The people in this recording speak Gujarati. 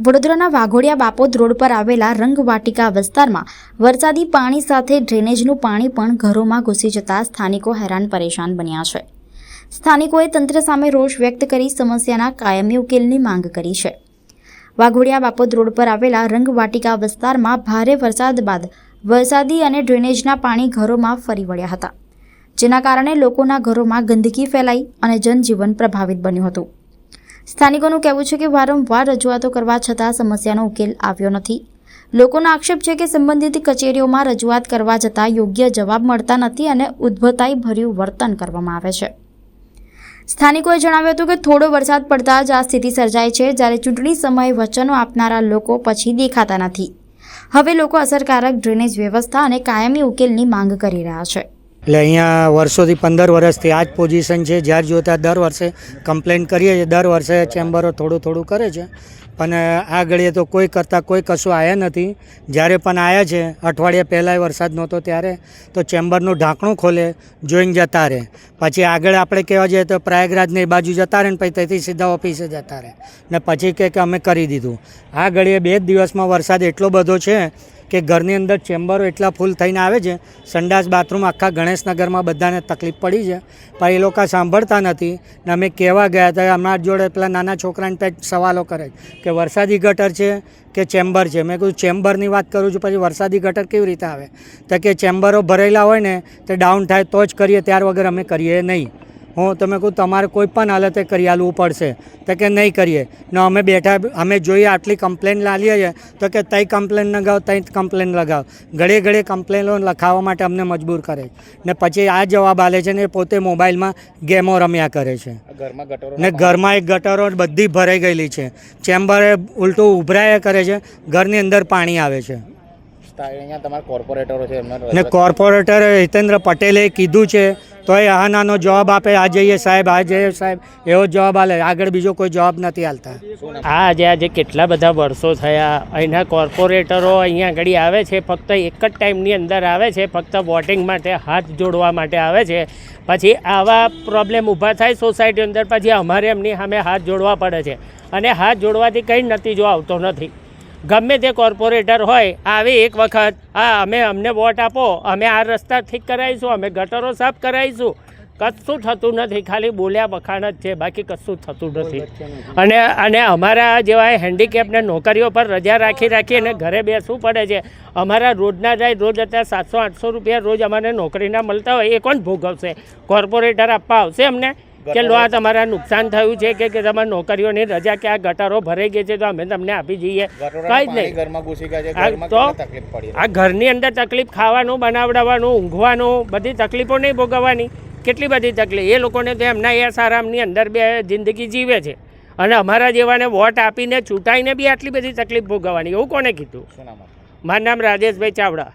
વડોદરાના વાઘોડિયા બાપોદ રોડ પર આવેલા રંગવાટિકા વિસ્તારમાં વરસાદી પાણી સાથે ડ્રેનેજનું પાણી પણ ઘરોમાં ઘૂસી જતા સ્થાનિકો હેરાન પરેશાન બન્યા છે। સ્થાનિકોએ તંત્ર સામે રોષ વ્યક્ત કરી સમસ્યાના કાયમી ઉકેલની માંગ કરી છે। વાઘોડિયા બાપોદ રોડ પર આવેલા રંગવાટિકા વિસ્તારમાં ભારે વરસાદ બાદ વરસાદી અને ડ્રેનેજના પાણી ઘરોમાં ફરી વળ્યા હતા, જેના કારણે લોકોના ઘરોમાં ગંદકી ફેલાઈ અને જનજીવન પ્રભાવિત બન્યું હતું। સ્થાનિકોનું કહેવું છે કે વારંવાર રજૂઆતો કરવા છતાં સમસ્યાનો ઉકેલ આવ્યો નથી। લોકોનો આક્ષેપ છે કે સંબંધિત કચેરીઓમાં રજૂઆત કરવા જતાં યોગ્ય જવાબ મળતા નથી અને ઉદ્ધતાઈ ભર્યું વર્તન કરવામાં આવે છે। સ્થાનિકોએ જણાવ્યું હતું કે થોડો વરસાદ પડતા જ આ સ્થિતિ સર્જાય છે, જ્યારે ચૂંટણી સમયે વચનો આપનારા લોકો પછી દેખાતા નથી। હવે લોકો અસરકારક ડ્રેનેજ વ્યવસ્થા અને કાયમી ઉકેલની માંગ કરી રહ્યા છે। એટલે અહીંયા વર્ષોથી 15 વર્ષથી આ જ પોઝિશન છે। જ્યારે જોતા દર વર્ષે કમ્પ્લેન કરીએ છીએ, દર વર્ષે ચેમ્બરો થોડું કરે છે, પણ આ ઘડીએ તો કોઈ કરતાં કોઈ કશું આવ્યા નથી। જ્યારે પણ આવ્યા છે અઠવાડિયા પહેલાં વરસાદ નહોતો ત્યારે તો ચેમ્બરનું ઢાંકણું ખોલે, જોઈને જતા રહે, પછી આગળ આપણે કહેવા જઈએ તો પ્રયાગરાજને એ બાજુ જતા રહે ને પછી ત્યાંથી સીધા ઓફિસે જતા રહે ને પછી કહે કે અમે કરી દીધું। આ ઘડીએ 2 દિવસમાં વરસાદ એટલો બધો છે કે ઘરની અંદર ચેમ્બરો એટલા ફૂલ થઈને આવે છે, સંડાસ બાથરૂમ આખા ગણેશનગરમાં બધાને તકલીફ પડી છે, પણ એ લોકો સાંભળતા નથી ને અમે કહેવા ગયા હતા। અમારા જોડે પેલા નાના છોકરાને પેટ સવાલો કરે કે વરસાદી ગટર છે કે ચેમ્બર છે। મેં કીધું ચેમ્બરની વાત કરું છું, પછી વરસાદી ગટર કેવી રીતે આવે? તો કે ચેમ્બરો ભરેલા હોય ને તે ડાઉન થાય તો જ કરીએ, ત્યાર વગર અમે કરીએ નહીં। હું તમે કહું તમારે કોઈ પણ હાલતે કરી આલવું પડશે, તો કે નહીં કરીએ ને અમે બેઠા અમે જોઈએ આટલી કમ્પ્લેન લાવીએ છીએ તો કે તઈ કમ્પ્લેન લગાવો, તઈ કમ્પ્લેન લગાવો, ઘડે કમ્પ્લેનો લખાવવા માટે અમને મજબૂર કરે ને પછી આ જવાબ આલે છે ને એ પોતે મોબાઈલમાં ગેમો રમ્યા કરે છે ને ઘરમાં એક ગટરો બધી ભરાઈ ગયેલી છે, ચેમ્બરે ઉલટું ઉભરાયા કરે છે, ઘરની અંદર પાણી આવે છે। અહીંયા તમારા કોર્પોરેટરો છે ને કોર્પોરેટર હિતેન્દ્ર પટેલે કીધું છે તો એ આ નાનો જવાબ આપે, આ જઈએ સાહેબ, આ જઈએ સાહેબ, એવો જવાબ આલે, આગળ બીજો કોઈ જવાબ નથી આલતા। આજે કેટલા બધા વર્ષો થયા અહીંના કોર્પોરેટરો અહીંયા આગળ આવે છે, ફક્ત એક જ ટાઈમની અંદર આવે છે, ફક્ત વોટિંગ માટે હાથ જોડવા માટે આવે છે, પછી આવા પ્રોબ્લેમ ઊભા થાય સોસાયટી અંદર, પછી અમારે એમની સામે હાથ જોડવા પડે છે અને હાથ જોડવાથી કંઈ નતીજો આવતો નથી। ગમે તે કોર્પોરેટર હોય આવે એક વખત અમને વોટ આપો, અમે આ રસ્તા ઠીક કરાવીશું, અમે ગટરો સાફ કરાવીશું, કશું થતું નથી, ખાલી બોલ્યા બખાણ જ છે, બાકી કશું થતું નથી। અને અમારા જેવા હેન્ડીકેપને નોકરીઓ પર રજા રાખી અને ઘરે બેસવું પડે છે। અમારા રોજના જાય, રોજ અત્યારે 700-800 રૂપિયા રોજ અમારે નોકરીના મળતા હોય, એ કોણ ભોગવશે? કોર્પોરેટર આપવા આવશે અમને કે લો આ તમારા નુકસાન થયું છે કે તમારી નોકરીઓની રજા કે આ ગટરો ભરાઈ ગઈ છે તો અમે તમને આપી જઈએ? કંઈ જ નહીં। તો આ ઘરની અંદર તકલીફ, ખાવાનું બનાવડાવવાનું, ઊંઘવાનું, બધી તકલીફો નહીં ભોગવવાની? કેટલી બધી તકલીફ એ લોકોને તો એમના એ આરામની અંદર બે જિંદગી જીવે છે અને અમારા જેવાને વોટ આપીને ચૂંટાઈને બી આટલી બધી તકલીફ ભોગવવાની, એવું કોને કીધું? મારું નામ રાજેશભાઈ ચાવડા।